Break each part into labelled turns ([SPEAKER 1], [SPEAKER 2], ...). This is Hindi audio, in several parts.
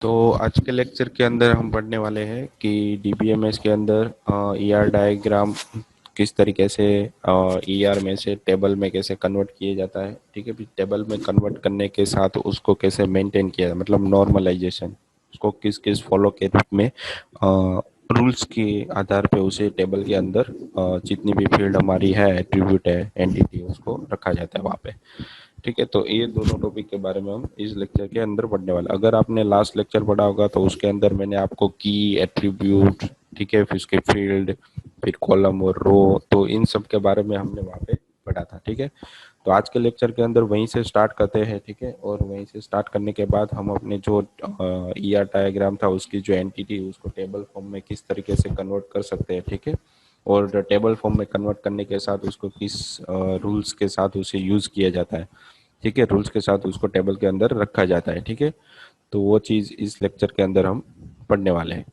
[SPEAKER 1] तो आज के लेक्चर के अंदर हम पढ़ने वाले हैं कि डीबीएमएस के अंदर ईआर डायग्राम किस तरीके से ईआर में से टेबल में कैसे कन्वर्ट किया जाता है। ठीक है, फिर टेबल में कन्वर्ट करने के साथ उसको कैसे मेंटेन किया, मतलब नॉर्मलाइजेशन उसको किस किस फॉलो के रूप में रूल्स के आधार पे उसे टेबल के अंदर जितनी भी फील्ड हमारी है, एट्रीब्यूट है, एंटिटी, उसको रखा जाता है वहाँ पे। ठीक है, तो ये दोनों टॉपिक के बारे में हम इस लेक्चर के अंदर पढ़ने वाले। अगर आपने लास्ट लेक्चर पढ़ा होगा तो उसके अंदर मैंने आपको की, एट्रीब्यूट, ठीक है, फिर उसके फील्ड, फिर कॉलम और रो, तो इन सब के बारे में हमने वहाँ पे पढ़ा था। ठीक है, तो आज के लेक्चर के अंदर वहीं से स्टार्ट करते हैं। ठीक है, और वहीं से स्टार्ट करने के बाद हम अपने जो ईआर डायग्राम था उसकी जो एंटिटी उसको टेबल फॉर्म में किस तरीके से कन्वर्ट कर सकते हैं। ठीक है, और टेबल फॉर्म में कन्वर्ट करने के साथ उसको किस रूल्स के साथ उसे यूज़ किया जाता है। ठीक है, रूल्स के साथ उसको टेबल के अंदर रखा जाता है। ठीक है, तो वो चीज़ इस लेक्चर के अंदर हम पढ़ने वाले हैं।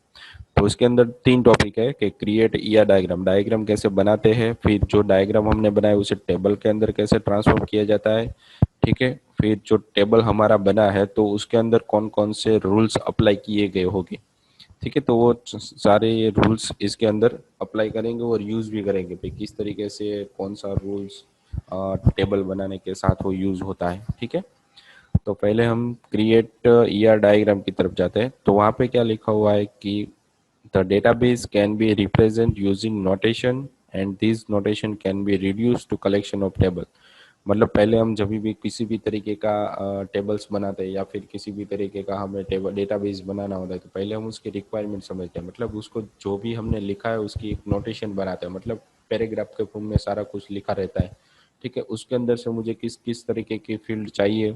[SPEAKER 1] तो इसके अंदर तीन टॉपिक है कि क्रिएट ईआर डायग्राम, डायग्राम कैसे बनाते हैं, फिर जो डायग्राम हमने बनाया उसे टेबल के अंदर कैसे ट्रांसफॉर्म किया जाता है। ठीक है, फिर जो टेबल हमारा बना है तो उसके अंदर कौन कौन से रूल्स अप्लाई किए गए होंगे। ठीक है, तो वो सारे ये रूल्स इसके अंदर अप्लाई करेंगे और यूज़ भी करेंगे भाई किस तरीके से कौन सा रूल्स टेबल बनाने के साथ वो यूज़ होता है। ठीक है, तो पहले हम क्रिएट ईआर डायग्राम की तरफ जाते हैं। तो वहाँ पे क्या लिखा हुआ है कि the database can be represent using notation and this notation can be reduce to collection of table. मतलब पहले हम जब भी किसी भी तरीके का टेबल्स बनाते हैं या फिर किसी भी तरीके का हमें टेबल डेटाबेस बनाना होता है तो पहले हम उसकी रिक्वायरमेंट समझते हैं, मतलब उसको जो भी हमने लिखा है उसकी एक नोटेशन बनाते हैं, मतलब पैराग्राफ के फॉर्म में सारा कुछ लिखा रहता है। ठीक है, उसके अंदर से मुझे किस किस तरीके की फील्ड चाहिए,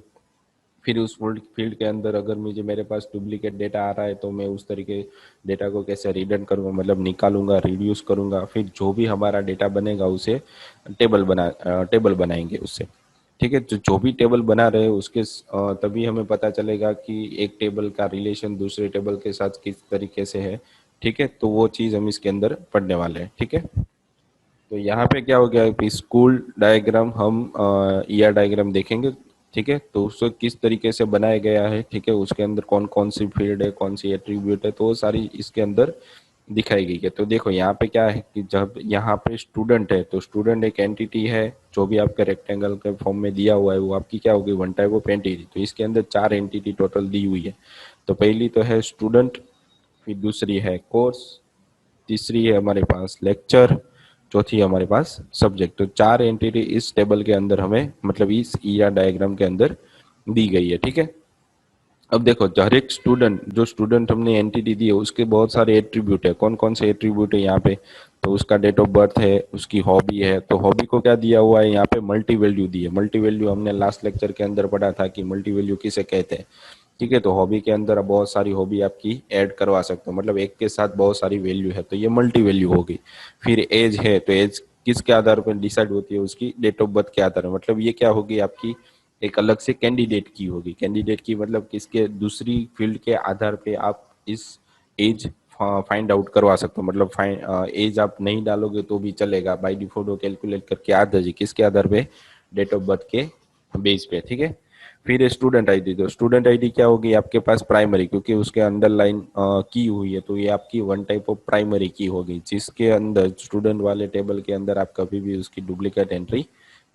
[SPEAKER 1] फिर उस फील्ड के अंदर अगर मुझे मेरे पास डुप्लीकेट डेटा आ रहा है तो मैं उस तरीके डेटा को कैसे रिडन करूँगा, मतलब निकालूंगा, रिड्यूस करूँगा, फिर जो भी हमारा डेटा बनेगा उसे टेबल बनाएंगे उससे। ठीक है, तो जो भी टेबल बना रहे उसके तभी हमें पता चलेगा कि एक टेबल का रिलेशन दूसरे टेबल के साथ किस तरीके से है। ठीक है, तो वो चीज़ हम इसके अंदर पढ़ने वाले हैं। ठीक है, तो यहाँ पे क्या हो गया कि स्कूल डायग्राम हम ईआर डायग्राम देखेंगे। ठीक है, तो उसको किस तरीके से बनाया गया है, ठीक है, उसके अंदर कौन कौन सी फील्ड है, कौन सी एट्रीब्यूट है, तो वो सारी इसके अंदर दिखाई गई है। तो देखो यहाँ पे क्या है कि जब यहाँ पे स्टूडेंट है तो स्टूडेंट एक एंटिटी है, जो भी आपका रेक्टेंगल के फॉर्म में दिया हुआ है वो आपकी क्या होगी, वन टाइप ऑफ एंटिटी। तो इसके अंदर चार एंटिटी टोटल दी हुई है। तो पहली तो है स्टूडेंट, फिर दूसरी है कोर्स, तीसरी है हमारे पास लेक्चर, चौथी है हमारे पास सब्जेक्ट। तो चार एंटिटी इस टेबल के अंदर हमें, मतलब इस ईआर डायग्राम के अंदर दी गई है। ठीक है, अब देखो हर एक स्टूडेंट, जो स्टूडेंट हमने एंटिटी दी है उसके बहुत सारे एट्रीब्यूट है। कौन कौन से एट्रीब्यूट है यहाँ पे, तो उसका डेट ऑफ बर्थ है, उसकी हॉबी है, तो हॉबी को क्या दिया हुआ है यहाँ पे, मल्टी वैल्यू दी है। मल्टी वैल्यू हमने लास्ट लेक्चर के अंदर पढ़ा था कि मल्टी वैल्यू किसे कहते हैं। ठीक है, तो हॉबी के अंदर अब बहुत सारी हॉबी आपकी ऐड करवा सकते हो, मतलब एक के साथ बहुत सारी वैल्यू है, तो ये मल्टी वैल्यू होगी। फिर एज है, तो एज किसके आधार पर डिसाइड होती है, उसकी डेट ऑफ बर्थ के आधार पर, मतलब ये क्या होगी आपकी एक अलग से कैंडिडेट की होगी। कैंडिडेट की मतलब किसके, दूसरी फील्ड के आधार पे आप इस एज फाइंड आउट करवा सकते हो, मतलब एज आप नहीं डालोगे तो भी चलेगा, बाय डिफॉल्ट वो कैलकुलेट करके आ जाएगी किसके आधार पे, डेट ऑफ बर्थ के बेस पे। ठीक है, फिर स्टूडेंट आईडी, तो स्टूडेंट आईडी क्या होगी आपके पास, प्राइमरी, क्योंकि उसके अंडरलाइन की हुई है तो ये आपकी वन टाइप ऑफ प्राइमरी की होगी, जिसके अंदर स्टूडेंट वाले टेबल के अंदर आप कभी भी उसकी डुप्लीकेट एंट्री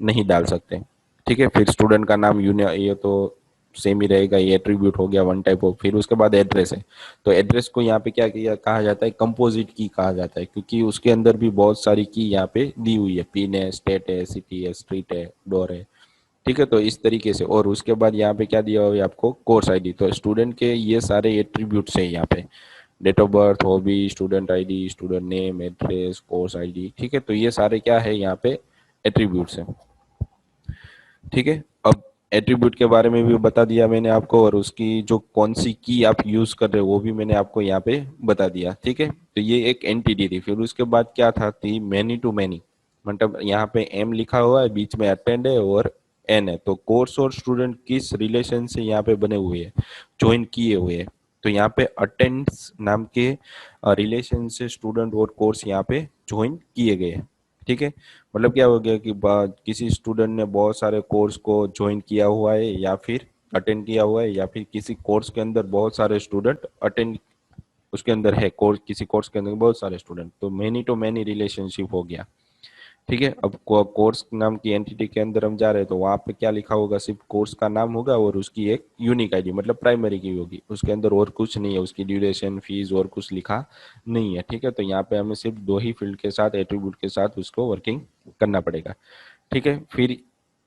[SPEAKER 1] नहीं डाल सकते। ठीक है, फिर स्टूडेंट का नाम यूनियन, ये तो सेम ही रहेगा, ये एट्रीब्यूट हो गया वन टाइप ऑफ। फिर उसके बाद एड्रेस है, तो एड्रेस को यहाँ पे क्या किया कहा जाता है, कंपोजिट की कहा जाता है, क्योंकि उसके अंदर भी बहुत सारी की यहाँ पे दी हुई है, पिन है, स्टेट है, सिटी है, स्ट्रीट है, डोर है। ठीक है, तो इस तरीके से। और उसके बाद यहाँ पे क्या दिया हुआ है आपको, कोर्स आईडी, तो स्टूडेंट के ये सारे एट्रीब्यूट्स हैं यहाँ पे, date of birth, hobby, student ID, student name, address, course ID. ठीक है, तो ये सारे क्या है यहाँ पे, एट्रीब्यूट्स हैं। ठीक है, अब एट्रीब्यूट के बारे में भी बता दिया मैंने आपको, और उसकी जो कौन सी की आप यूज कर रहे हो वो भी मैंने आपको यहाँ पे बता दिया। ठीक है, तो ये एक एंटिटी थी। फिर उसके बाद क्या था, थी मैनी टू मैनी, मतलब यहाँ पे एम लिखा हुआ है, बीच में अटेंड है और एन है, तो कोर्स और स्टूडेंट किस रिलेशन से यहाँ पे बने हुए हैं, ज्वाइन किए हुए हैं। तो यहाँ पे अटेंड्स नाम के रिलेशन से स्टूडेंट और कोर्स यहाँ पे ज्वाइन किए गए हैं। ठीक है, मतलब क्या हो गया कि किसी स्टूडेंट ने बहुत सारे कोर्स को ज्वाइन किया हुआ है या फिर अटेंड किया हुआ है, या फिर किसी कोर्स के अंदर बहुत सारे स्टूडेंट अटेंड उसके अंदर है, कोर्स किसी कोर्स के अंदर बहुत सारे स्टूडेंट, तो मैनी टू मैनी रिलेशनशिप हो गया। ठीक है, अब कोर्स नाम की एंटिटी के अंदर हम जा रहे हैं तो वहां पे क्या लिखा होगा, सिर्फ कोर्स का नाम होगा और उसकी एक यूनिक आईडी मतलब प्राइमरी की होगी, उसके अंदर और कुछ नहीं है, उसकी ड्यूरेशन फीस और कुछ लिखा नहीं है। ठीक है, तो यहाँ पे हमें सिर्फ दो ही फील्ड के साथ एट्रीब्यूट के साथ उसको वर्किंग करना पड़ेगा। ठीक है, फिर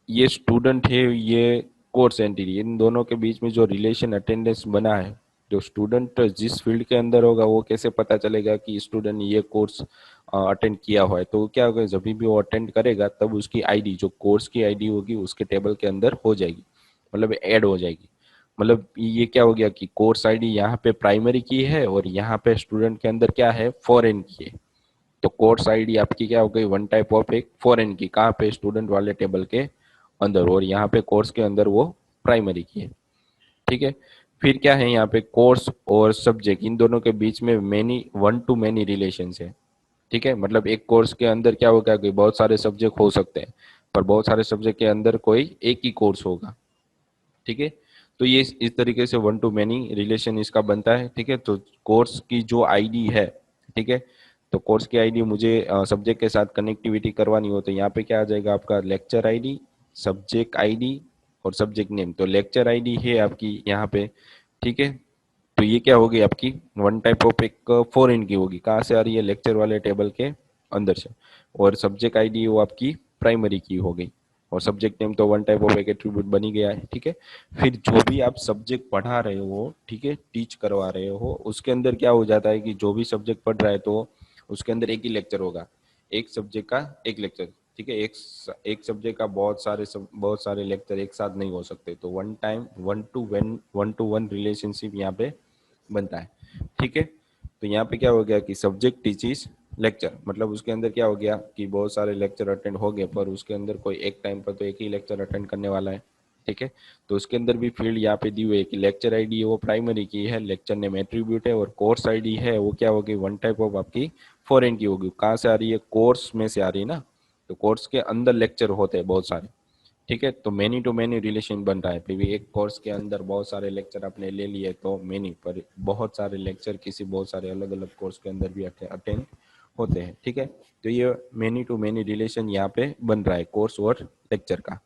[SPEAKER 1] ये स्टूडेंट है, ये कोर्स एंटिटी, इन दोनों के बीच में जो रिलेशन अटेंडेंस बना है, जो स्टूडेंट जिस फील्ड के अंदर होगा वो कैसे पता चलेगा कि स्टूडेंट ये कोर्स अटेंड किया हुआ है, तो क्या होगा, जब भी वो अटेंड करेगा तब उसकी आईडी, जो कोर्स की आईडी होगी उसके टेबल के अंदर हो जाएगी, मतलब ऐड हो जाएगी। मतलब ये क्या हो गया कि कोर्स आईडी यहाँ पे प्राइमरी की है और यहाँ पे स्टूडेंट के अंदर क्या है, फॉरेन की है। तो कोर्स आईडी आपकी क्या हो गई, वन टाइप ऑफ एक फॉरेन की, कहाँ पे, स्टूडेंट वाले टेबल के अंदर, और यहाँ पे कोर्स के अंदर वो प्राइमरी की है। ठीक है, फिर क्या है यहाँ पे, कोर्स और सब्जेक्ट इन दोनों के बीच में many one two many relation है। ठीक है, मतलब एक कोर्स के अंदर क्या होगा कि बहुत सारे सब्जेक्ट हो सकते हैं, पर बहुत सारे सब्जेक्ट के अंदर कोई एक ही कोर्स होगा। ठीक है, तो ये इस तरीके से वन टू मेनी रिलेशन इसका बनता है। ठीक है, तो कोर्स की जो आईडी है, ठीक है, तो कोर्स की आईडी मुझे सब्जेक्ट के साथ कनेक्टिविटी करवानी हो तो यहाँ पे क्या आ जाएगा आपका, लेक्चर आईडी, सब्जेक्ट आईडी और सब्जेक्ट नेम। तो लेक्चर आईडी है आपकी यहाँ पे। ठीक है, तो ये क्या होगी आपकी, वन टाइप ऑफ एक फॉरेन की होगी, कहाँ से आ रही है, लेक्चर वाले टेबल के अंदर से। और सब्जेक्ट आईडी वो आपकी प्राइमरी की हो गई, और सब्जेक्ट नेम तो वन टाइप ऑफ एक एट्रीब्यूट बन ही गया है। ठीक है, फिर जो भी आप सब्जेक्ट पढ़ा रहे हो, ठीक है, टीच करवा रहे हो, उसके अंदर क्या हो जाता है कि जो भी सब्जेक्ट पढ़ रहा है तो उसके अंदर एक ही लेक्चर होगा, एक सब्जेक्ट का एक लेक्चर। ठीक है, एक सब्जेक्ट का बहुत सारे लेक्चर एक साथ नहीं हो सकते, तो one time one two one relationship यहाँ पे बनता है। ठीक है, तो यहाँ पे क्या हो गया कि सब्जेक्ट टीचिस लेक्चर, मतलब उसके अंदर क्या हो गया कि बहुत सारे लेक्चर अटेंड हो गए, पर उसके अंदर कोई एक टाइम पर तो एक ही लेक्चर अटेंड करने वाला है। ठीक है, तो उसके अंदर भी फील्ड यहाँ पे दी हुई है कि लेक्चर आईडी है वो प्राइमरी की है, लेक्चर नेम एट्रीब्यूट है, और कोर्स आईडी है वो क्या होगी, वन टाइप ऑफ आपकी फॉरेन की होगी। कहाँ से आ रही है, कोर्स में से आ रही है ना, तो कोर्स के अंदर लेक्चर होते हैं बहुत सारे। ठीक है, तो मेनी टू मेनी रिलेशन बन रहा है, फिर भी एक कोर्स के अंदर बहुत सारे लेक्चर आपने ले लिए तो मेनी, पर बहुत सारे लेक्चर किसी बहुत सारे अलग अलग कोर्स के अंदर भी अटेंड होते हैं। ठीक है, तो ये मेनी टू मेनी रिलेशन यहाँ पे बन रहा है कोर्स और लेक्चर का।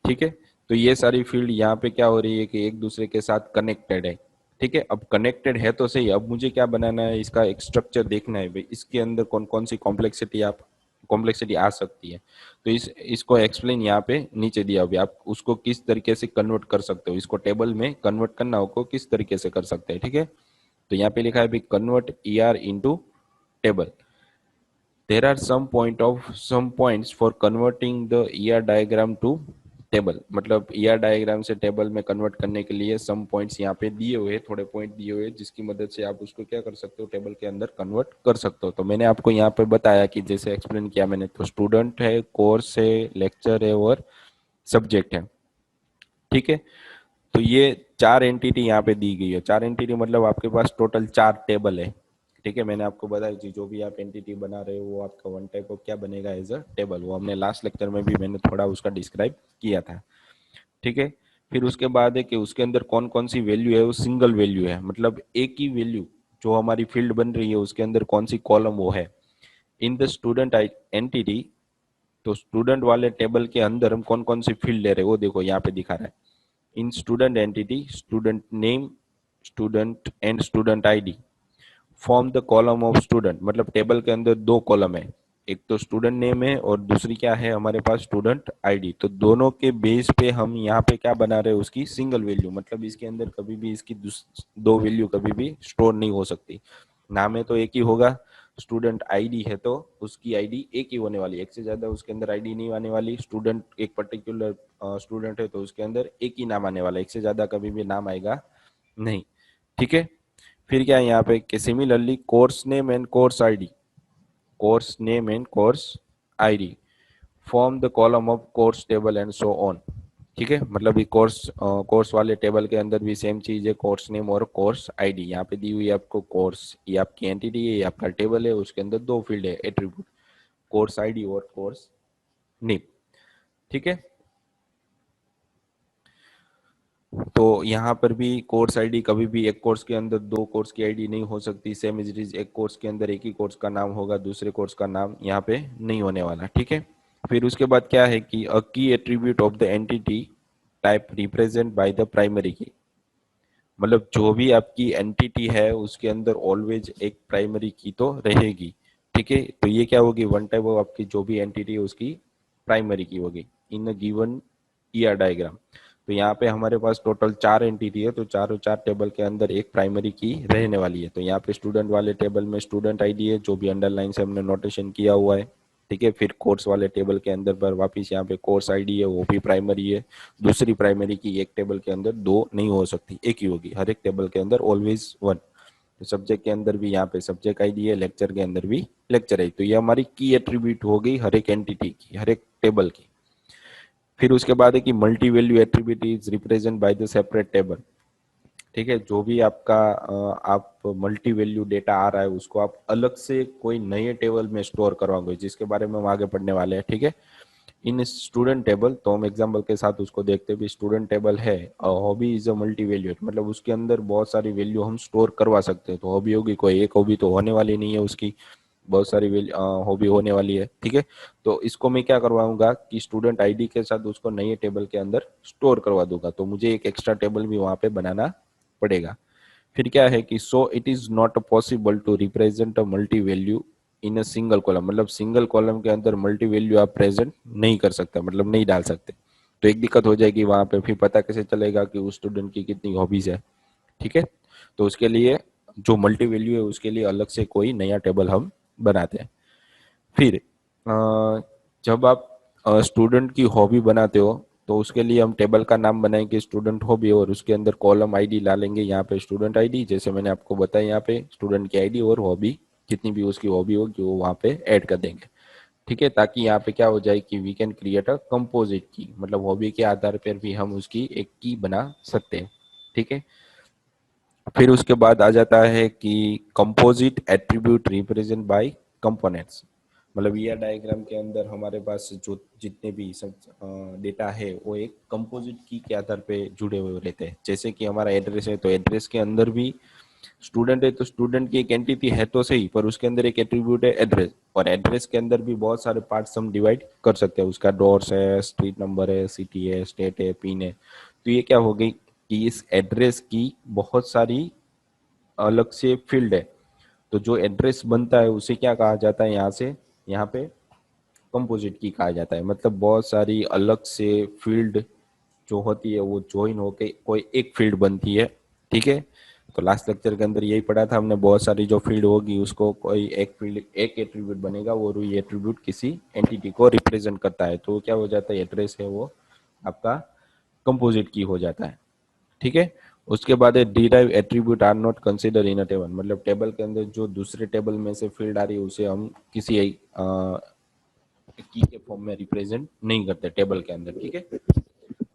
[SPEAKER 1] ठीक है, तो ये सारी फील्ड यहाँ पे क्या हो रही है कि एक दूसरे के साथ कनेक्टेड है। ठीक है, अब कनेक्टेड है तो सही, अब मुझे क्या बनाना है, इसका एक स्ट्रक्चर देखना है भाई, इसके अंदर कौन कौन सी कॉम्प्लेक्सिटी आ सकती है। तो इसको एक्सप्लेन यहाँ पे नीचे दिया हुआ है, आप उसको किस तरीके से कन्वर्ट कर सकते हो, इसको टेबल में कन्वर्ट करना हो को किस तरीके से कर सकते हैं। ठीक है, तो यहाँ पे लिखा है भाई, convert E R into table. there are some points for converting the ER diagram to table, मतलब ER डायग्राम से टेबल में कन्वर्ट करने के लिए सम पॉइंट्स यहाँ पे दिए हुए, थोड़े पॉइंट दिए हुए, जिसकी मदद से आप उसको क्या कर सकते हो, टेबल के अंदर कन्वर्ट कर सकते हो। तो मैंने आपको यहाँ पे बताया कि जैसे एक्सप्लेन किया मैंने, तो स्टूडेंट है, कोर्स है, लेक्चर है और सब्जेक्ट है। ठीक है, तो ये चार एंटिटी यहाँ पे दी गई है, चार एंटिटी मतलब आपके पास टोटल चार टेबल है। ठीक है, मैंने आपको बताया कि जो भी आप एंटिटी बना रहे हो वो आपका वन टाइप ऑफ क्या बनेगा, एज अ टेबल, वो हमने लास्ट लेक्चर में भी मैंने थोड़ा उसका डिस्क्राइब किया था। ठीक है, फिर उसके बाद है कि उसके अंदर कौन कौन सी वैल्यू है, वो सिंगल वैल्यू है, मतलब एक ही वैल्यू जो हमारी फील्ड बन रही है उसके अंदर कौन सी कॉलम वो है इन द स्टूडेंट एंटिटी। तो स्टूडेंट वाले टेबल के अंदर हम कौन कौन सी फील्ड ले रहे हैं वो देखो यहाँ पे दिखा रहा है, इन student entity student name, student and student ID form the column of student, मतलब टेबल के अंदर दो कॉलम है, एक तो स्टूडेंट नेम है और दूसरी क्या है हमारे पास, स्टूडेंट आईडी। तो दोनों के बेस पे हम यहाँ पे क्या बना रहे हैं, उसकी सिंगल वैल्यू, मतलब इसके अंदर कभी भी इसकी दो वैल्यू कभी भी स्टोर नहीं हो सकती। नाम है तो एक ही होगा, स्टूडेंट आईडी है तो उसकी आईडी एक ही होने वाली है, एक से ज्यादा उसके अंदर आईडी नहीं आने वाली। स्टूडेंट एक पर्टिकुलर स्टूडेंट है तो उसके अंदर एक ही नाम आने वाला है, एक से ज्यादा कभी भी नाम आएगा नहीं। ठीक है, फिर क्या है यहाँ पे कि similarly course name and course ID form the column of course table and so on. ठीक है, मतलब ये कोर्स वाले टेबल के अंदर भी सेम चीज है, कोर्स नेम और कोर्स आईडी। यहाँ पे दी हुई है आपको कोर्स, ये आपकी एंटिटी है, ये आपका टेबल है, उसके अंदर दो फील्ड है एट्रीब्यूट, कोर्स आईडी और कोर्स नेम। ठीक है, तो यहाँ पर भी कोर्स आईडी कभी भी एक कोर्स के अंदर दो कोर्स की आईडी नहीं हो सकती। सेम इज इट इज, एक कोर्स के अंदर एक ही कोर्स का नाम होगा, दूसरे कोर्स का नाम यहाँ पे नहीं होने वाला, ठीक है। फिर उसके बाद क्या है कि a key attribute of the entity type represent by the primary key, मतलब जो भी आपकी एंटिटी है उसके अंदर ऑलवेज एक प्राइमरी की तो रहेगी, ठीक है। तो ये क्या होगी, वन टाइप ऑफ आपकी जो भी एंटिटी है उसकी प्राइमरी की होगी इन अ गिवन ईआर डायग्राम। तो यहाँ पे हमारे पास टोटल 4 एंटिटी है, तो चारों चार टेबल के अंदर एक प्राइमरी की रहने वाली है। तो यहाँ पे स्टूडेंट वाले टेबल में स्टूडेंट आईडी है, जो भी अंडरलाइन से हमने नोटेशन किया हुआ है, ठीक है। फिर कोर्स वाले टेबल के अंदर पर वापिस यहाँ पे कोर्स आईडी है, वो भी प्राइमरी है। दूसरी प्राइमरी की एक टेबल के अंदर दो नहीं हो सकती, एक ही होगी, हर एक टेबल के अंदर ऑलवेज वन। तो सब्जेक्ट के अंदर भी यहाँ पे सब्जेक्ट आईडी है, लेक्चर के अंदर भी लेक्चर आईडी। तो ये हमारी की एट्रीब्यूट हो गई हर एक एंटिटी की, हर एक टेबल की। फिर उसके बाद है कि multi value attribute is represent by the separate table, ठीक है। जो भी आपका आप मल्टी वैल्यू डेटा आ रहा है उसको आप अलग से कोई नए टेबल में स्टोर करवाओगे, जिसके बारे में हम आगे पढ़ने वाले हैं, ठीक है। इन स्टूडेंट टेबल, तो हम एग्जांपल के साथ उसको देखते भी, स्टूडेंट टेबल है, hobby is a multi value, मतलब उसके अंदर बहुत सारी वैल्यू हम स्टोर करवा सकते हैं। तो हॉबी होगी, कोई एक हॉबी तो होने वाली नहीं है, उसकी बहुत सारी हॉबी होने वाली है, ठीक है। तो इसको मैं क्या करवाऊंगा कि स्टूडेंट आईडी के साथ उसको नए टेबल के अंदर स्टोर करवा दूंगा, तो मुझे एक एक्स्ट्रा टेबल भी वहां पे बनाना पड़ेगा। फिर क्या है कि so it is not possible to represent a multi value in a single column, मतलब सिंगल कॉलम के अंदर मल्टी वैल्यू आप प्रेजेंट नहीं कर सकते, मतलब नहीं डाल सकते। तो एक दिक्कत हो जाएगी वहां पे, फिर पता कैसे चलेगा कि उस स्टूडेंट की कितनी हॉबीज है, ठीक है। तो उसके लिए जो मल्टी वैल्यू है उसके लिए अलग से कोई नया टेबल हम बनाते हैं। फिर जब आप स्टूडेंट की हॉबी बनाते हो तो उसके लिए हम टेबल का नाम बनाएंगे स्टूडेंट हॉबी, और उसके अंदर कॉलम आईडी डालेंगे, यहाँ पे स्टूडेंट आईडी, जैसे मैंने आपको बताया, यहाँ पे स्टूडेंट की आईडी और हॉबी, जितनी भी उसकी हॉबी होगी वो वहाँ पे ऐड कर देंगे, ठीक है। ताकि यहाँ पे क्या हो जाए कि we can create a composite key, मतलब हॉबी के आधार पर भी हम उसकी एक की बना सकते हैं, ठीक है। फिर उसके बाद आ जाता है कि composite attribute represent by components, मतलब ये डायग्राम के अंदर हमारे पास जो जितने भी सब डेटा है वो एक कंपोजिट की के आधार पे जुड़े हुए रहते हैं। जैसे कि हमारा एड्रेस है, तो एड्रेस के अंदर भी स्टूडेंट है, तो स्टूडेंट की एक एंटिटी है तो सही, पर उसके अंदर एक एट्रीब्यूट है एड्रेस, और एड्रेस के अंदर भी बहुत सारे पार्ट्स हम डिवाइड कर सकते हैं। उसका डोर्स है, स्ट्रीट नंबर है, सिटी है, स्टेट है, पिन है। तो ये क्या हो गई कि इस एड्रेस की बहुत सारी अलग से फील्ड है। तो जो एड्रेस बनता है उसे क्या कहा जाता है, यहाँ से यहाँ पे कंपोजिट की कहा जाता है, मतलब बहुत सारी अलग से फील्ड जो होती है वो ज्वाइन होके कोई एक फील्ड बनती है, ठीक है। तो लास्ट लेक्चर के अंदर यही पढ़ा था हमने, बहुत सारी जो फील्ड होगी उसको कोई एक फील्ड एक एट्रीब्यूट बनेगा, और ये एट्रीब्यूट किसी एंटिटी को रिप्रेजेंट करता है। तो क्या हो जाता है, एड्रेस है वो आपका कंपोजिट की हो जाता है, ठीक है। उसके बाद है derive attribute are not consider in a table, मतलब टेबल के अंदर जो दूसरे टेबल में से फील्ड आ रही है उसे हम किसी की के फॉर्म में रिप्रेजेंट नहीं करते टेबल के अंदर, ठीक है।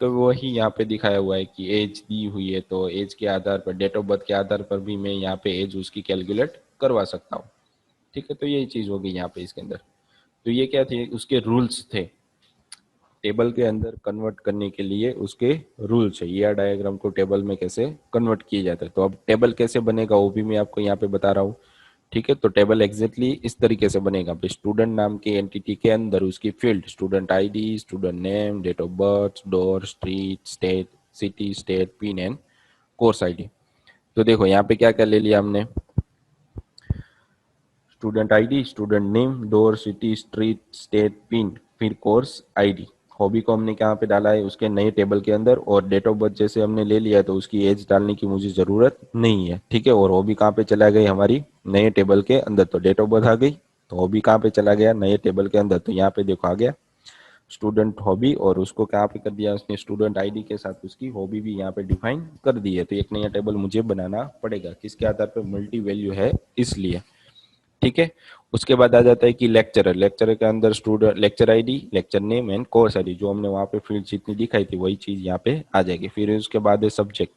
[SPEAKER 1] तो वही यहाँ पे दिखाया हुआ है कि एज दी हुई है, तो एज के आधार पर, डेट ऑफ बर्थ के आधार पर भी मैं यहाँ पे एज उसकी कैलकुलेट करवा सकता हूँ, ठीक है। तो यही चीज होगी यहाँ पे इसके अंदर। तो ये क्या थे, उसके रूल्स थे टेबल के अंदर कन्वर्ट करने के लिए, उसके रूल्स है ईआर डायग्राम को टेबल में कैसे कन्वर्ट किया जाता है। तो अब टेबल कैसे बनेगा वो भी मैं आपको यहाँ पे बता रहा हूँ, ठीक है। तो टेबल एग्जैक्टली इस तरीके से बनेगा, स्टूडेंट नाम के एंटिटी के अंदर उसकी field student ID, student name, date of birth, door, street, state, city, state, pin and course ID. तो देखो यहाँ पे क्या क्या ले लिया हमने, student ID, student name, door, city, street, state, pin, फिर कोर्स आईडी। हॉबी को हमने कहाँ पे डाला है, उसके नए टेबल के अंदर, और डेट ऑफ बर्थ जैसे हमने ले लिया है तो उसकी एज डालने की मुझे जरूरत नहीं है, ठीक है। और हॉबी कहाँ पे चला गई, हमारी नए टेबल के अंदर, तो डेट ऑफ बर्थ आ गई, तो हॉबी कहाँ पे चला गया, नए टेबल के अंदर। तो यहाँ पे देखो आ गया स्टूडेंट हॉबी, और उसको कहाँ पे कर दिया उसने, स्टूडेंट आईडी के साथ उसकी हॉबी भी यहाँ पे डिफाइन कर दी है। तो एक नया टेबल मुझे बनाना पड़ेगा, किसके आधार पर, मल्टी वैल्यू है इसलिए, ठीक है। उसके बाद आ जाता है कि लेक्चरर, लेक्चरर के अंदर student lecture ID, lecture name and course ID, जो हमने वहाँ पे फील्ड जितनी दिखाई थी वही चीज यहाँ पे आ जाएगी। फिर उसके बाद है subject,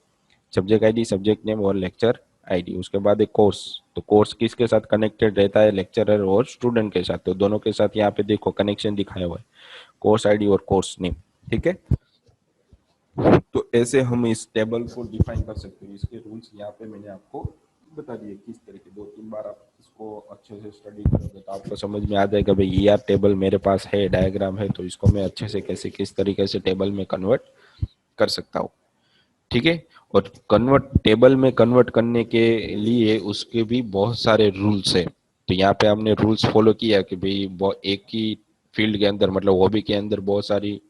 [SPEAKER 1] subject ID, subject name और लेक्चर आईडी। उसके बाद है कोर्स, तो कोर्स किसके साथ कनेक्टेड रहता है, लेक्चरर और स्टूडेंट के साथ, तो दोनों के साथ यहाँ पे देखो कनेक्शन दिखाया हुआ है, कोर्स आईडी और कोर्स नेम, ठीक है। तो ऐसे हम इस टेबल को डिफाइन कर सकते हैं। इसके रूल्स यहाँ पे मैंने आपको बता दिए किस तरीके, 2-3 बार आप इसको अच्छे से स्टडी करोगे तो आपको समझ में आ जाएगा भाई ईआर टेबल मेरे पास है, डायग्राम है, तो इसको मैं अच्छे से कैसे किस तरीके से टेबल में कन्वर्ट कर सकता हूँ। ठीक है। और कन्वर्ट टेबल में कन्वर्ट करने के लिए उसके भी बहुत सारे रूल्स है। तो यहाँ पे हमने रूल्स फॉलो किया कि भाई एक ही फील्ड के अंदर मतलब हॉबी के अंदर बहुत सारी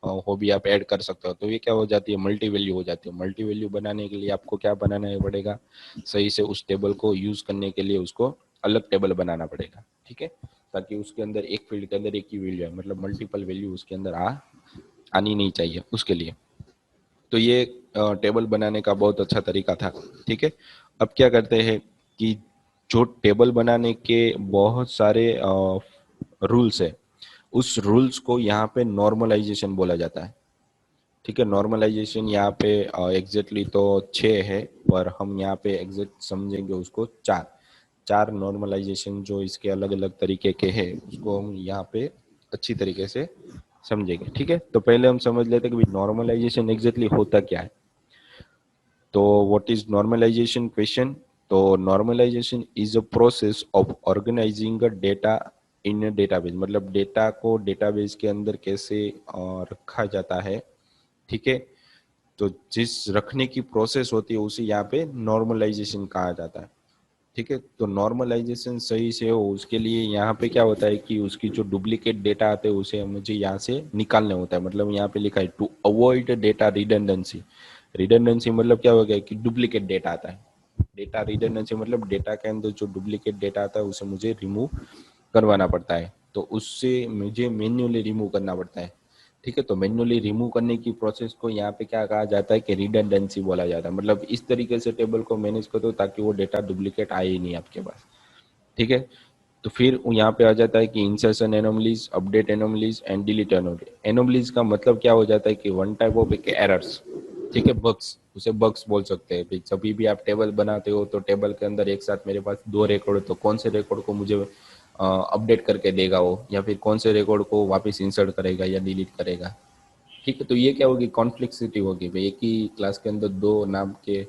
[SPEAKER 1] हॉबी आप ऐड कर सकते हो, तो ये क्या हो जाती है, मल्टी वैल्यू हो जाती है। मल्टी वैल्यू बनाने के लिए आपको क्या बनाना पड़ेगा, सही से उस टेबल को यूज करने के लिए उसको अलग टेबल बनाना पड़ेगा। ठीक है, ताकि उसके अंदर एक फील्ड के अंदर एक ही वैल्यू है, मतलब मल्टीपल वैल्यू उसके अंदर आनी नहीं चाहिए उसके लिए। तो ये टेबल बनाने का बहुत अच्छा तरीका था। ठीक है। अब क्या करते हैं कि जो टेबल बनाने के बहुत सारे रूल्स है, उस रूल्स को यहाँ पे नॉर्मलाइजेशन बोला जाता है। ठीक है, नॉर्मलाइजेशन यहाँ पे एग्जैक्टली तो 6 है, पर हम यहाँ पे एग्जैक्ट समझेंगे उसको 4। 4 नॉर्मलाइजेशन जो इसके अलग अलग तरीके के हैं उसको हम यहाँ पे अच्छी तरीके से समझेंगे। ठीक है, तो पहले हम समझ लेते हैं कि नॉर्मलाइजेशन एग्जैक्टली होता क्या है। तो व्हाट इज नॉर्मलाइजेशन क्वेश्चन। तो normalization is a process of organizing a data in a database, मतलब डेटा को डेटाबेस के अंदर कैसे रखा जाता है। ठीक है, तो जिस रखने की प्रोसेस होती है उसे यहाँ पे नॉर्मलाइजेशन कहा जाता है। ठीक है, तो नॉर्मलाइजेशन सही से हो उसके लिए यहाँ पे क्या होता है कि उसकी जो डुप्लीकेट डेटा आते हैं उसे मुझे यहाँ से निकालने होता है। मतलब यहाँ पे लिखा है to avoid data redundancy. Redundancy मतलब क्या हो गया कि डुप्लीकेट डेटा आता है। डेटा रिडंडेंसी मतलब डेटा के अंदर जो डुप्लीकेट डेटा आता है उसे मुझे रिमूव करवाना पड़ता है, तो उससे मुझे मैन्युअली रिमूव करना पड़ता है। ठीक है, तो मैन्युअली रिमूव करने की प्रोसेस को यहाँ पे क्या कहा जाता है कि रिडंडेंसी बोला जाता है। मतलब इस तरीके से टेबल को मैनेज करो ताकि वो डेटा डुप्लीकेट आए ही नहीं आपके पास। ठीक है, तो फिर यहाँ पे आ जाता है कि insertion anomalies, update anomalies and delete anomalies. Anomalies का मतलब क्या हो जाता है कि वन टाइप ऑफ एक एरर्स। ठीक है, बग्स, उसे बग्स बोल सकते हैं। भाई जब भी आप टेबल बनाते हो तो टेबल के अंदर एक साथ मेरे पास 2 रिकॉर्ड, तो कौन से रिकॉर्ड को मुझे अपडेट करके देगा वो, या फिर कौन से रिकॉर्ड को वापस इंसर्ट करेगा या डिलीट करेगा। ठीक है, तो ये क्या होगी, कॉन्फ्लिक्सिटी होगी। भाई एक ही क्लास के अंदर 2 नाम के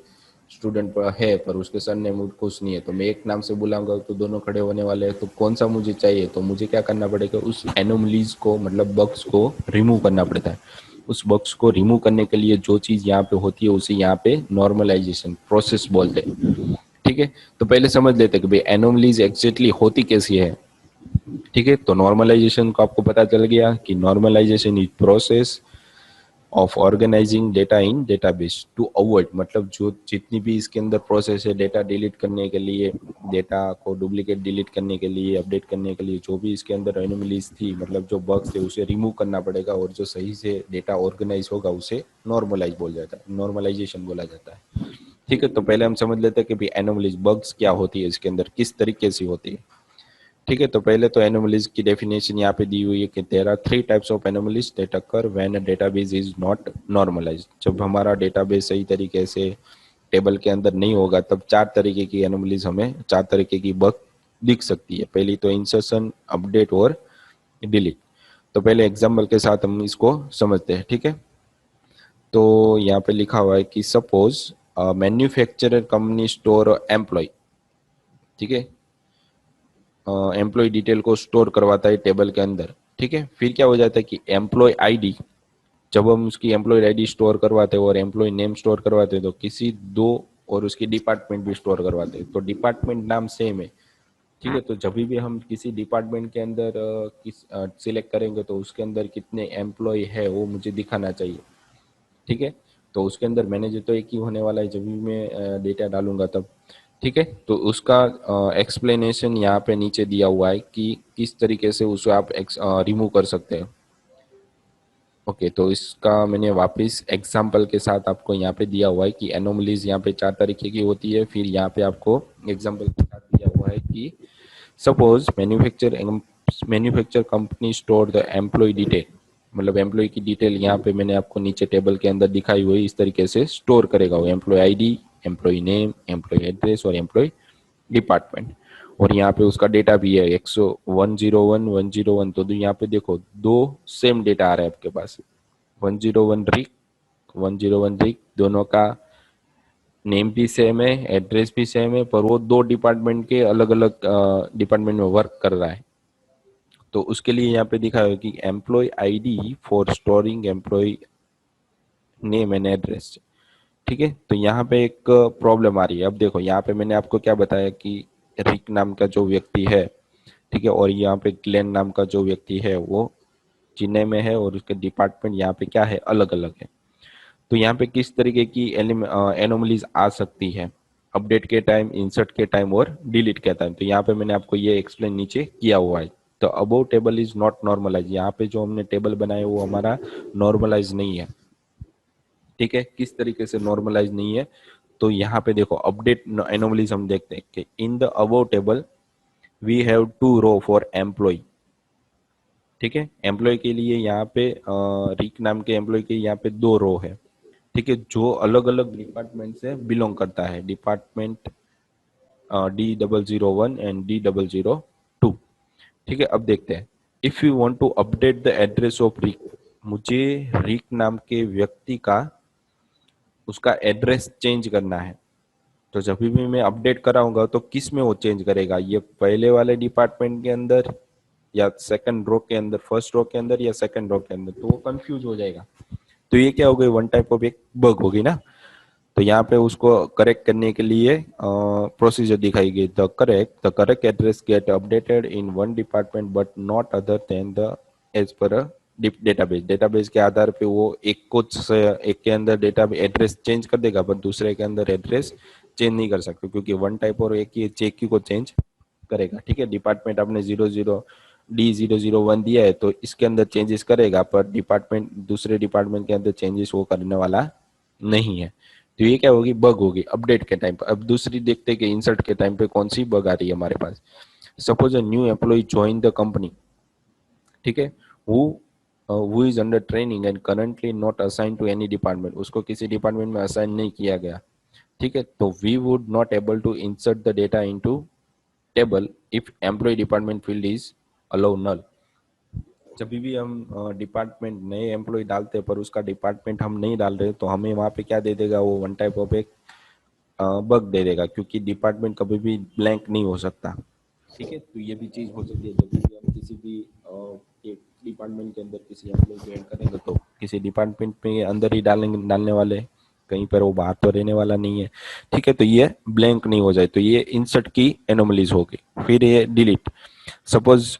[SPEAKER 1] स्टूडेंट है पर उसके सर ने मुझ कुछ नहीं है, तो मैं एक नाम से बुलाऊंगा तो दोनों खड़े होने वाले हैं, तो कौन सा मुझे चाहिए, तो मुझे क्या करना पड़ेगा, उस एनोमलीज को मतलब बग्स को रिमूव करना पड़ता है। उस बग्स को रिमूव करने के लिए जो चीज यहाँ पे होती है उसे यहाँ पे नॉर्मलाइजेशन प्रोसेस बोलते हैं। ठीक है, तो पहले समझ लेते हैं कि भाई एनोमलीज एग्जैक्टली होती कैसी है। ठीक है, तो नॉर्मलाइजेशन को आपको पता चल गया कि normalization is process of organizing data in database to avoid, मतलब जो जितनी भी इसके अंदर प्रोसेस है डेटा डिलीट करने के लिए, डेटा को डुप्लीकेट डिलीट करने के लिए, अपडेट करने के लिए, जो भी इसके अंदर एनोमलीज थी मतलब जो बग्स थे उसे रिमूव करना पड़ेगा, और जो सही से डेटा ऑर्गेनाइज होगा उसे नॉर्मलाइज बोल जाता है, नॉर्मलाइजेशन बोला जाता है। ठीक है, तो पहले हम समझ लेते हैं कि भाई एनोमलीज बग्स क्या होती है, इसके अंदर किस तरीके से होती है। ठीक है, तो पहले तो एनोमलीज की डेफिनेशन यहाँ पे दी हुई है कि there are 3 types of anomalies that occur when a database is not normalized. जब हमारा डेटाबेस सही तरीके से टेबल के अंदर नहीं होगा तब 4 तरीके की एनोमलीज हमें, 4 तरीके की बग दिख सकती है। पहली तो इंसर्शन, अपडेट और डिलीट। तो पहले एग्जाम्पल के साथ हम इसको समझते हैं। ठीक है, तो यहाँ पे लिखा हुआ है कि suppose manufacturer company store employee. ठीक है, एम्प्लॉय डिटेल को स्टोर करवाता है टेबल के अंदर। ठीक है, फिर क्या हो जाता है कि एम्प्लॉय आईडी, जब हम उसकी एम्प्लॉय आईडी स्टोर करवाते हैं और एम्प्लॉय नेम स्टोर करवाते हैं तो किसी दो, और उसकी डिपार्टमेंट भी स्टोर करवाते हैं तो डिपार्टमेंट नाम सेम है। ठीक है, तो जब भी हम किसी डिपार्टमेंट के अंदर किस सिलेक्ट करेंगे तो उसके अंदर कितने एम्प्लॉय है वो मुझे दिखाना चाहिए। ठीक है, तो उसके अंदर मैनेजर तो एक ही होने वाला है जब भी मैं डेटा डालूंगा तब। ठीक है, तो उसका एक्सप्लेनेशन यहाँ पे नीचे दिया हुआ है कि किस तरीके से उसे आप रिमूव कर सकते हैं। ओके, तो इसका मैंने वापस एग्जाम्पल के साथ आपको यहाँ पे दिया हुआ है कि एनोमलीज यहाँ पे 4 तरीके की होती है। फिर यहाँ पे आपको एग्जाम्पल के साथ दिया हुआ है कि suppose manufacture company store the employee detail, मतलब एम्प्लॉय की डिटेल यहाँ पे मैंने आपको नीचे टेबल के अंदर दिखाई हुई इस तरीके से स्टोर करेगा वो, employee ID, employee name, employee address और एम्प्लॉय डिपार्टमेंट। और यहाँ पे उसका डेटा भी है 101 101, तो यहाँ पे देखो 2 सेम डेटा आ रहा है आपके पास, 101 रिक 101 रिक, दोनों का नेम भी सेम है, एड्रेस भी सेम है, पर वो दो डिपार्टमेंट के अलग अलग डिपार्टमेंट में वर्क कर रहा है। तो उसके लिए यहाँ पे दिखा है कि employee ID for storing employee name and address. ठीक है, तो यहाँ पे एक प्रॉब्लम आ रही है। अब देखो यहाँ पे मैंने आपको क्या बताया कि रिक नाम का जो व्यक्ति है, ठीक है, और यहाँ पे ग्लेन नाम का जो व्यक्ति है वो चेन्नई में है, और उसके डिपार्टमेंट यहाँ पे क्या है, अलग अलग है। तो यहाँ पे किस तरीके की एनोमलीज आ सकती है अपडेट के टाइम, इंसर्ट के टाइम और डिलीट के टाइम। तो यहाँ पे मैंने आपको ये एक्सप्लेन नीचे किया हुआ है। तो above table is not normalize, यहाँ पे जो हमने टेबल बनाया वो हमारा नॉर्मलाइज नहीं है। ठीक है, किस तरीके से नॉर्मलाइज नहीं है, तो यहाँ पे देखो अपडेट एनोमलीज हम देखते हैं कि in the above table we have two row for employee. ठीक है, एम्प्लॉय के लिए यहाँ पे रिक नाम के एम्प्लॉय के यहाँ पे दो रो है। ठीक है, जो अलग अलग डिपार्टमेंट से बिलोंग करता है, डिपार्टमेंट D001 एंड D002। ठीक है, अब देखते हैं, if you want to update the address of Rick, मुझे रिक नाम के व्यक्ति का उसका एड्रेस चेंज करना है। तो जब भी मैं अपडेट कराऊंगा तो किस में वो चेंज करेगा, ये पहले वाले डिपार्टमेंट के अंदर या सेकंड रो के अंदर, फर्स्ट रो के अंदर या सेकंड रो के अंदर, तो वो कंफ्यूज हो जाएगा। तो ये क्या हो गई, वन टाइप ऑफ एक बग होगी ना। तो यहाँ पे उसको करेक्ट करने के लिए प्रोसीजर दिखाई गई, the correct address get updated in one department but not other then the as per database. Database के आधार पे वो एक के अंदर डेटा एड्रेस चेंज कर देगा, पर दूसरे के अंदर एड्रेस चेंज नहीं कर सकते, क्योंकि वन टाइप और एक ही चेक को चेंज करेगा। ठीक है, डिपार्टमेंट आपने 00D001 दिया है तो इसके अंदर चेंजेस करेगा, पर डिपार्टमेंट दूसरे डिपार्टमेंट के अंदर चेंजेस वो करने वाला नहीं है। तो ये क्या होगी, बग होगी अपडेट के टाइम पर। अब दूसरी देखते हैं कि इंसर्ट के टाइम पे कौन सी बग आ रही है हमारे पास। Suppose a new employee join the company, ठीक है, who is under training and currently not assign to any department, उसको किसी डिपार्टमेंट में असाइन नहीं किया गया। ठीक है, तो we would not able to insert the data into table if employee department field is allow null. जब भी हम डिपार्टमेंट नए एम्प्लॉय डालते हैं पर उसका डिपार्टमेंट हम नहीं डाल रहे, तो हमें वहाँ पे क्या दे देगा, वो वन टाइप ऑफ एक बग दे देगा, क्योंकि डिपार्टमेंट कभी भी ब्लैंक नहीं हो सकता। ठीक है, तो ये भी चीज़ हो सकती है जब भी हम किसी भी डिपार्टमेंट के अंदर किसी एम्प्लॉय को ऐड करेंगे, तो किसी डिपार्टमेंट में अंदर ही डालने वाले, कहीं पर वो बाहर तो रहने वाला नहीं है। ठीक है, तो ये ब्लैंक नहीं हो जाए, तो ये इंसर्ट की एनोमलीज होगी। फिर ये delete, suppose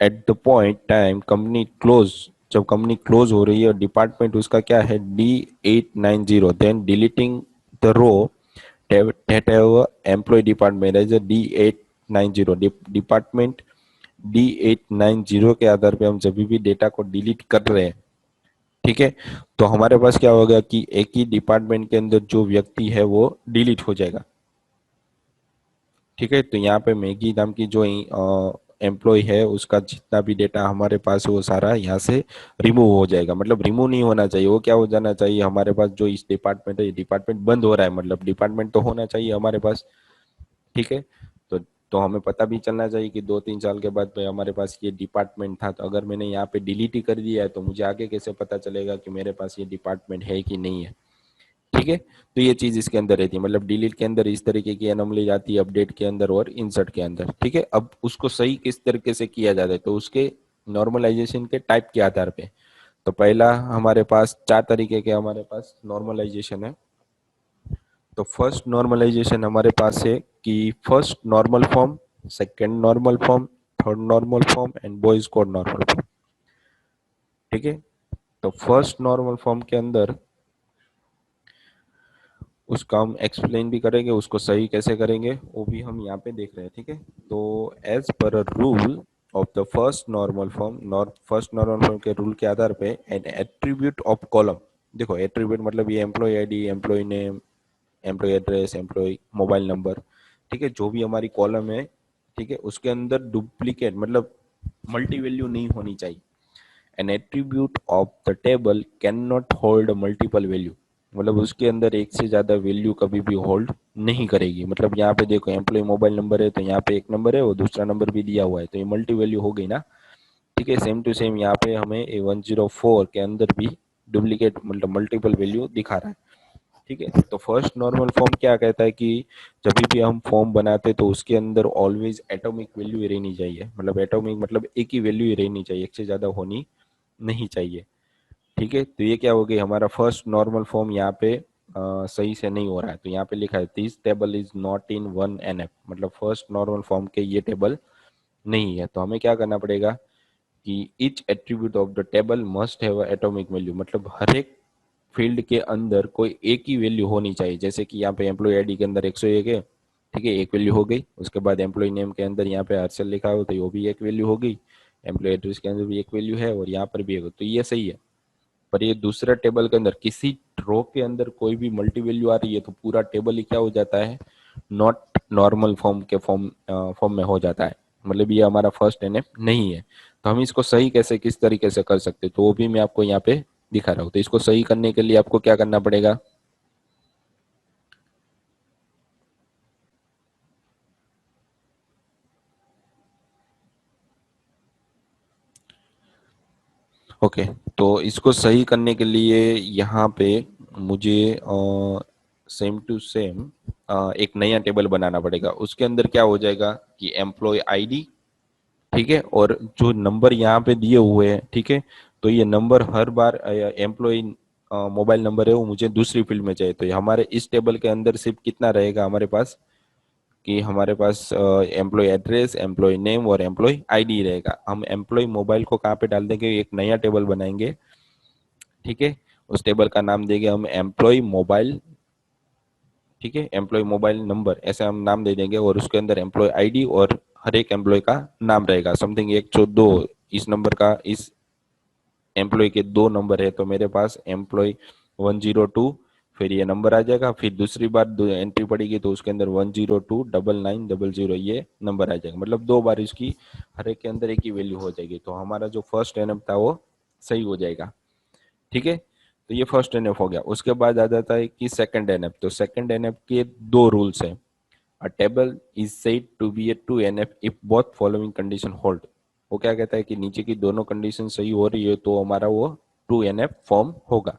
[SPEAKER 1] at the point time company close, जब कंपनी क्लोज हो रही है, डिपार्टमेंट उसका क्या है, D890, then deleting the row that have employee department as a D890 department D890 के आधार पे हम जब भी डेटा को डिलीट कर रहे हैं, ठीक है, तो हमारे पास क्या होगा कि एक ही डिपार्टमेंट के अंदर जो व्यक्ति है वो डिलीट हो जाएगा। ठीक है, तो यहाँ पे मैगी नाम की जो एम्प्लॉय है उसका जितना भी डेटा हमारे पास है वो सारा यहाँ से रिमूव हो जाएगा। मतलब रिमूव नहीं होना चाहिए, वो क्या हो जाना चाहिए, हमारे पास जो इस डिपार्टमेंट है, ये डिपार्टमेंट बंद हो रहा है, मतलब डिपार्टमेंट तो होना चाहिए हमारे पास। ठीक है, तो हमें पता भी चलना चाहिए कि 2-3 साल के बाद भाई हमारे पास ये डिपार्टमेंट था। तो अगर मैंने यहाँ पे डिलीट ही कर दिया है तो मुझे आगे कैसे पता चलेगा कि मेरे पास ये डिपार्टमेंट है कि नहीं है। ठीक है, तो ये चीज इसके अंदर रहती है, मतलब डिलीट के अंदर इस तरीके की एनोमली जाती है, अपडेट के अंदर और इंसर्ट के अंदर। ठीक है, अब उसको सही किस तरीके से किया जाता है, तो उसके नॉर्मलाइजेशन के टाइप के आधार पे। तो पहला हमारे पास 4 तरीके के हमारे पास नॉर्मलाइजेशन है। तो फर्स्ट नॉर्मलाइजेशन हमारे पास है कि first normal form, second normal form, third normal form and boys code normal form. ठीक है, तो फर्स्ट नॉर्मल फॉर्म के अंदर उसका हम एक्सप्लेन भी करेंगे, उसको सही कैसे करेंगे वो भी हम यहाँ पे देख रहे हैं। ठीक है, तो as per a rule of the first normal form के रूल के आधार पे एन एट्रीब्यूट ऑफ कॉलम, देखो एट्रीब्यूट मतलब ये employee ID, employee name, employee address, employee mobile number, ठीक है, जो भी हमारी कॉलम है, ठीक है, उसके अंदर डुप्लीकेट मतलब मल्टी वैल्यू नहीं होनी चाहिए। N attribute of the table can not hold multiple value, मतलब उसके अंदर एक से ज्यादा वैल्यू कभी भी होल्ड नहीं करेगी। मतलब यहाँ पे देखो एम्प्लॉय मोबाइल नंबर है तो यहाँ पे एक नंबर है, वो दूसरा नंबर भी दिया हुआ है, तो ये मल्टी वैल्यू हो गई ना। ठीक है, सेम टू सेम यहाँ पे हमें A104 के अंदर भी डुप्लीकेट मतलब मल्टीपल वैल्यू दिखा रहा है। ठीक है, तो फर्स्ट नॉर्मल फॉर्म क्या कहता है कि जब भी हम फॉर्म बनाते तो उसके अंदर ऑलवेज एटॉमिक वैल्यू रहनी चाहिए, मतलब एटॉमिक मतलब एक ही वैल्यू ही रहनी चाहिए, एक से ज्यादा होनी नहीं चाहिए। ठीक है, तो ये क्या हो गई हमारा फर्स्ट नॉर्मल फॉर्म यहाँ पे सही से नहीं हो रहा है, तो यहाँ पे लिखा है this table is not in one NF, मतलब फर्स्ट नॉर्मल फॉर्म के ये टेबल नहीं है। तो हमें क्या करना पड़ेगा कि each attribute of the table must have atomic value, मतलब हर एक फील्ड के अंदर कोई एक ही वैल्यू होनी चाहिए। जैसे कि यहाँ पे एम्प्लॉय आईडी के अंदर 101 है, ठीक है, एक वैल्यू हो गई। उसके बाद एम्प्लॉय नेम के अंदर यहाँ पे हर्षल लिखा हो तो वो भी एक वैल्यू हो गई। एम्प्लॉय एड्रेस के अंदर भी एक वैल्यू है और यहाँ पर भी है, तो ये सही है। पर ये दूसरा टेबल के अंदर किसी रो के अंदर कोई भी मल्टी वैल्यू आ रही है तो पूरा टेबल ही क्या हो जाता है, नॉट नॉर्मल फॉर्म के फॉर्म में हो जाता है, मतलब ये हमारा फर्स्ट एनएफ नहीं है। तो हम इसको सही कैसे किस तरीके से कर सकते, तो वो भी मैं आपको यहाँ पे दिखा रहा हूँ। तो इसको सही करने के लिए आपको क्या करना पड़ेगा, ओके, तो इसको सही करने के लिए यहाँ पे मुझे सेम टू सेम एक नया टेबल बनाना पड़ेगा। उसके अंदर क्या हो जाएगा कि एम्प्लॉय आईडी, ठीक है, और जो नंबर यहाँ पे दिए हुए हैं, ठीक है, तो ये नंबर हर बार एम्प्लॉय मोबाइल नंबर है वो मुझे दूसरी फील्ड में चाहिए। तो ये हमारे इस टेबल के अंदर सिर्फ कितना रहेगा हमारे पास कि हमारे पास एम्प्लॉय एड्रेस, एम्प्लॉय नेम और एम्प्लॉय आईडी रहेगा। हम एम्प्लॉय मोबाइल को कहाँ पे डाल देंगे, एक नया टेबल बनाएंगे, ठीक है, उस टेबल का नाम देंगे हम एम्प्लॉय मोबाइल, ठीक है, एम्प्लॉय मोबाइल नंबर ऐसे हम नाम दे देंगे और उसके अंदर एम्प्लॉय आईडी और हर एक एम्प्लॉय का नाम रहेगा, समथिंग 102। इस नंबर का इस एम्प्लॉय के दो नंबर है तो मेरे पास एम्प्लॉय 102, फिर ये नंबर आ जाएगा, फिर दूसरी बार एंट्री पड़ेगी तो उसके अंदर 1029900 ये नंबर आ जाएगा, मतलब दो बार इसकी हर एक के अंदर एक ही वैल्यू हो जाएगी। तो हमारा जो फर्स्ट एनएफ था वो सही हो जाएगा। ठीक है, तो ये फर्स्ट एनएफ हो गया। उसके बाद आ जाता है कि सेकंड एनएफ। तो सेकंड एनएफ के दो रूल्स हैं। A table is said to be a two NF if both following condition hold. वो क्या कहता है कि नीचे की दोनों कंडीशन सही हो रही है तो हमारा वो टू एनएफ फॉर्म होगा।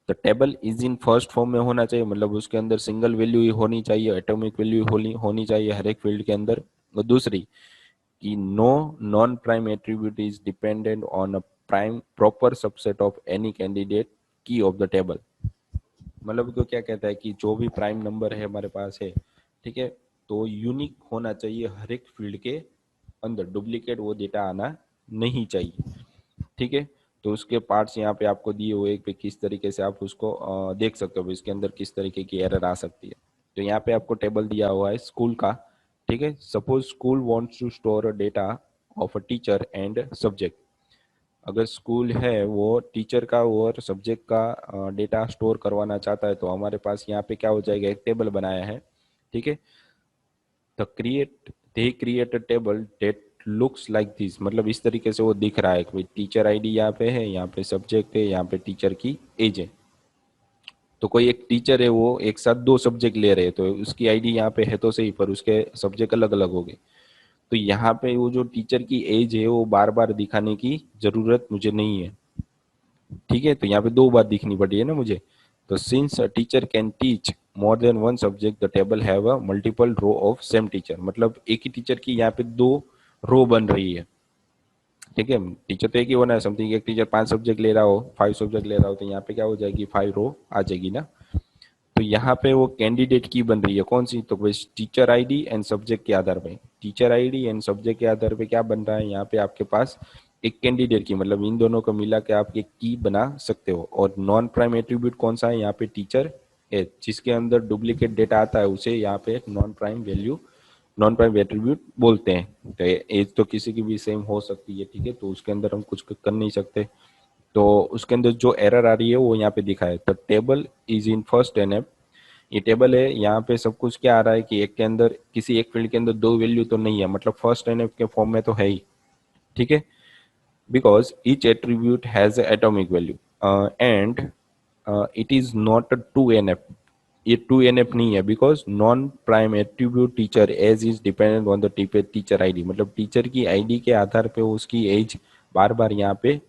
[SPEAKER 1] तो table is in first form में होना चाहिए, मतलब उसके अंदर सिंगल वैल्यू ही होनी चाहिए, एटॉमिक वैल्यू होनी चाहिए हर एक फील्ड के अंदर। और दूसरी कि no non prime attribute is dependent on a prime proper subset of any candidate key of the table. मतलब तो क्या कहता है कि जो भी प्राइम नंबर है हमारे पास है, ठीक है, तो यूनिक होना चाहिए हर एक फील्ड के अंदर, डुप्लीकेट वो डेटा आना नहीं चाहिए। ठीक है, तो उसके पार्ट्स यहाँ पे आपको दिए हुए कि किस तरीके से आप उसको देख सकते हो इसके अंदर किस तरीके की एरर आ सकती है। तो यहाँ पे आपको टेबल दिया हुआ है स्कूल का। ठीक है, suppose school wants to store a data of a teacher and subject. अगर स्कूल है वो टीचर का और सब्जेक्ट का डेटा स्टोर करवाना चाहता है तो हमारे पास यहाँ पे क्या हो जाएगा, एक टेबल बनाया है। ठीक है, the create they create a table that looks like this, मतलब इस तरीके से वो दिख रहा है कि टीचर आईडी यहाँ पे है, यहाँ पे सब्जेक्ट है, यहाँ पे टीचर की एज है। तो कोई एक टीचर है वो एक साथ दो सब्जेक्ट ले रहे हैं तो उसकी आईडी यहाँ पे है तो सही, पर उसके सब्जेक्ट अलग अलग हो गए। तो यहाँ पे वो जो टीचर की एज है वो बार बार दिखाने की जरूरत मुझे नहीं है। ठीक है, तो यहाँ पे दो बार दिखनी पड़ी है ना मुझे। तो since a teacher can teach more than one subject the table have a multiple row of same teacher, मतलब एक ही टीचर की यहाँ पे दो रो बन रही है। ठीक है, टीचर तो एक ही होना है, समथिंग एक टीचर 5 सब्जेक्ट ले रहा हो, 5 सब्जेक्ट ले रहा हो तो यहाँ पे क्या हो जाएगी 5 रो आ जाएगी ना। तो यहाँ पे वो कैंडिडेट की बन रही है कौन सी, तो बस टीचर आईडी एंड सब्जेक्ट के आधार पे, टीचर आईडी एंड सब्जेक्ट के आधार पे क्या बन रहा है यहाँ पे आपके पास एक कैंडिडेट की, मतलब इन दोनों को मिला के आप एक की बना सकते हो। और नॉन प्राइम एट्रीब्यूट कौन सा है यहाँ पे, टीचर है, जिसके अंदर डुप्लीकेट डेटा आता है उसे यहाँ पे non prime value non prime attribute बोलते हैं। तो एज तो किसी की भी सेम हो सकती है, ठीक है, तो उसके अंदर हम कुछ कर नहीं सकते। तो उसके अंदर जो एरर आ रही है वो यहाँ पे दिखा है। तो table is in first NF, ये टेबल है, यहाँ पे सब कुछ क्या आ रहा है कि एक के अंदर किसी एक फील्ड के अंदर दो वैल्यू तो नहीं है, मतलब फर्स्ट एनएफ के फॉर्म में तो है ही। ठीक है, because each attribute has atomic value and it is not two N F. ये टू एन एफ नहीं है because non prime attribute teacher age is dependent on the teacher ID, मतलब टीचर की आईडी के आधार पे उसकी एज बार बार यहाँ पे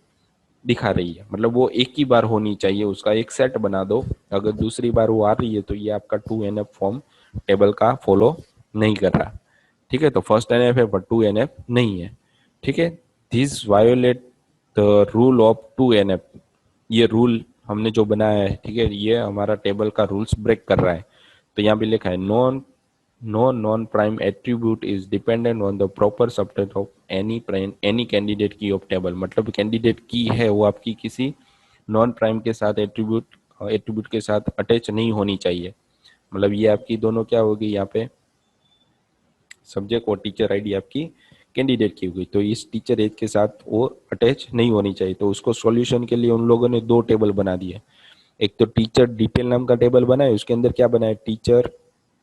[SPEAKER 1] दिखा रही है, मतलब वो एक ही बार होनी चाहिए, उसका एक सेट बना दो। अगर दूसरी बार वो आ रही है तो ये आपका 2NF फॉर्म टेबल का फॉलो नहीं कर रहा। ठीक है, तो फर्स्ट NF है पर 2NF नहीं है। ठीक है, this violet the rule of 2NF। ये रूल हमने जो बनाया है, ठीक है, ये हमारा टेबल का रूल्स ब्रेक कर रहा है। तो यहाँ पे लिखा है no non prime attribute is dependent on the proper subset of any candidate key of table. मतलब कैंडिडेट की है वो आपकी किसी नॉन प्राइम के साथ एट्रीब्यूट के साथ अटैच नहीं होनी चाहिए। मतलब ये आपकी दोनों क्या होगी यहाँ पे, सब्जेक्ट और टीचर आईडी आपकी कैंडिडेट की होगी, तो इस टीचर एज के साथ वो अटैच नहीं होनी चाहिए। तो उसको सॉल्यूशन के लिए उन लोगों ने दो टेबल बना दिए। एक तो टीचर डिटेल नाम का टेबल बनाया, उसके अंदर क्या बनाया,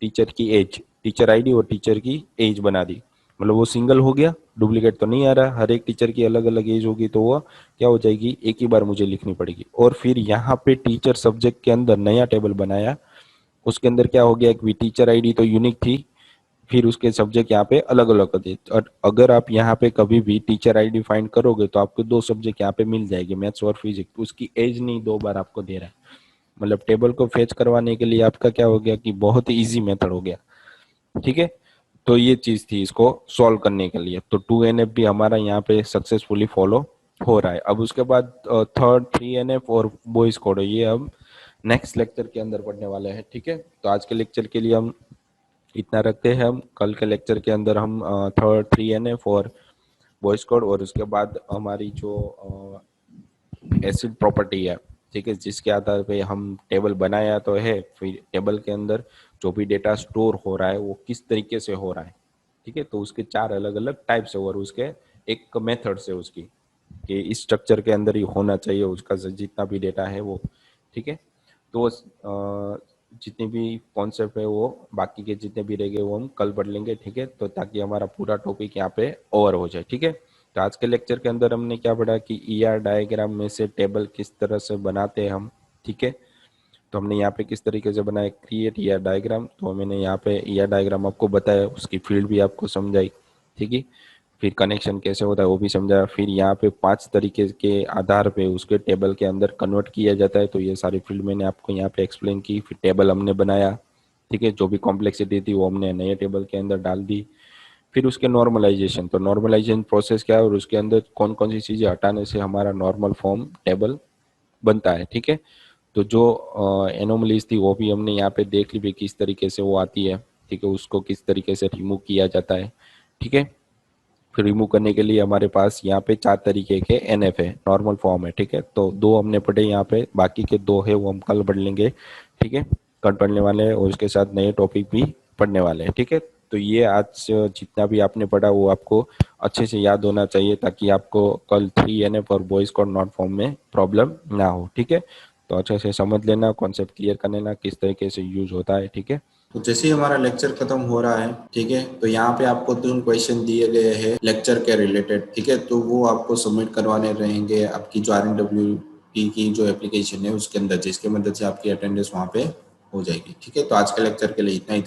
[SPEAKER 1] टीचर की एज, टीचर आईडी और टीचर की एज बना दी। मतलब वो सिंगल हो गया, डुप्लीकेट तो नहीं आ रहा, हर एक टीचर की अलग अलग एज होगी तो वो क्या हो जाएगी, एक ही बार मुझे लिखनी पड़ेगी। और फिर यहाँ पे टीचर सब्जेक्ट के अंदर नया टेबल बनाया, उसके अंदर क्या हो गया, एक भी टीचर आईडी तो यूनिक थी, फिर उसके सब्जेक्ट यहाँ पे अलग अलग कर दिए। और अगर आप यहाँ पे कभी भी टीचर आईडी फाइंड करोगे तो आपको दो सब्जेक्ट यहाँ पे मिल जाएगी, मैथ्स और फिजिक्स, तो उसकी एज नहीं दो बार आपको दे रहा है। मतलब टेबल को फेच करवाने के लिए आपका क्या हो गया कि बहुत ही इजी मेथड हो गया। ठीक है, तो ये चीज थी इसको सॉल्व करने के लिए। तो 2NF भी हमारा यहाँ पे सक्सेसफुली फॉलो हो रहा है। अब उसके बाद थर्ड 3NF और बॉयज कोड, ये हम नेक्स्ट लेक्चर के अंदर पढ़ने वाले हैं। ठीक है, तो आज के लेक्चर के लिए हम इतना रखते हैं। हम कल के लेक्चर के अंदर हम थर्ड 3NF और बॉयज कोड और उसके बाद हमारी जो एसिड प्रॉपर्टी है, ठीक है, जिसके आधार पे हम टेबल बनाया तो है, फिर टेबल के अंदर जो भी डेटा स्टोर हो रहा है वो किस तरीके से हो रहा है। ठीक है, तो उसके चार अलग अलग टाइप्स है और उसके एक मेथड से उसकी कि इस स्ट्रक्चर के अंदर ही होना चाहिए उसका जितना भी डेटा है वो। ठीक है, तो जितने भी कॉन्सेप्ट है वो बाकी के जितने भी रह गए वो हम कल पढ़ लेंगे। ठीक है, तो ताकि हमारा पूरा टॉपिक यहाँ पे ओवर हो जाए। ठीक है, तो आज के लेक्चर के अंदर हमने क्या पढ़ा कि ER डायग्राम में से टेबल किस तरह से बनाते हैं हम। ठीक है, तो हमने यहाँ पे किस तरीके से बनाया, क्रिएट ER डायग्राम, तो मैंने यहाँ पे ER डायग्राम आपको बताया, उसकी फील्ड भी आपको समझाई। ठीक है, फिर कनेक्शन कैसे होता है वो भी समझाया। फिर यहाँ पे 5 तरीके के आधार पे उसके टेबल के अंदर कन्वर्ट किया जाता है, तो ये सारी फील्ड मैंने आपको यहाँ पे एक्सप्लेन की। फिर टेबल हमने बनाया, ठीक है, जो भी कॉम्प्लेक्सिटी थी वो हमने नए टेबल के अंदर डाल दी। फिर उसके नॉर्मलाइजेशन, तो नॉर्मलाइजेशन प्रोसेस क्या है और उसके अंदर कौन कौन सी चीज़ें हटाने से हमारा नॉर्मल फॉर्म टेबल बनता है। ठीक है, तो जो एनोमलीज थी वो भी हमने यहाँ पे देख ली भी किस तरीके से वो आती है। ठीक है, उसको किस तरीके से रिमूव किया जाता है। ठीक है, फिर रिमूव करने के लिए हमारे पास यहाँ पे 4 तरीके के NF है, नॉर्मल फॉर्म है। ठीक है, तो 2 हमने पढ़े यहाँ पे, बाकी के 2 है वो हम कल पढ़ लेंगे। ठीक है, कल पढ़ने वाले हैं और उसके साथ नए टॉपिक भी पढ़ने वाले हैं। ठीक है, तो ये आज जितना भी आपने पढ़ा वो आपको अच्छे से याद होना चाहिए ताकि आपको कल 3NF और बॉयज कोड नॉट फॉर्म में प्रॉब्लम ना हो। ठीक है, तो अच्छे से समझ लेना, कॉन्सेप्ट क्लियर कर लेना किस तरीके से यूज होता है। ठीक है,
[SPEAKER 2] तो जैसे ही हमारा लेक्चर खत्म हो रहा है, ठीक है, तो यहाँ पे आपको 3 क्वेश्चन दिए गए हैं लेक्चर के रिलेटेड। ठीक है, तो वो आपको सबमिट करवाने रहेंगे आपकी जो RNWT की जो एप्लीकेशन है उसके अंदर, जिसके मदद से आपकी अटेंडेंस वहाँ पे हो जाएगी। ठीक है, तो आज के लेक्चर के लिए इतना ही था।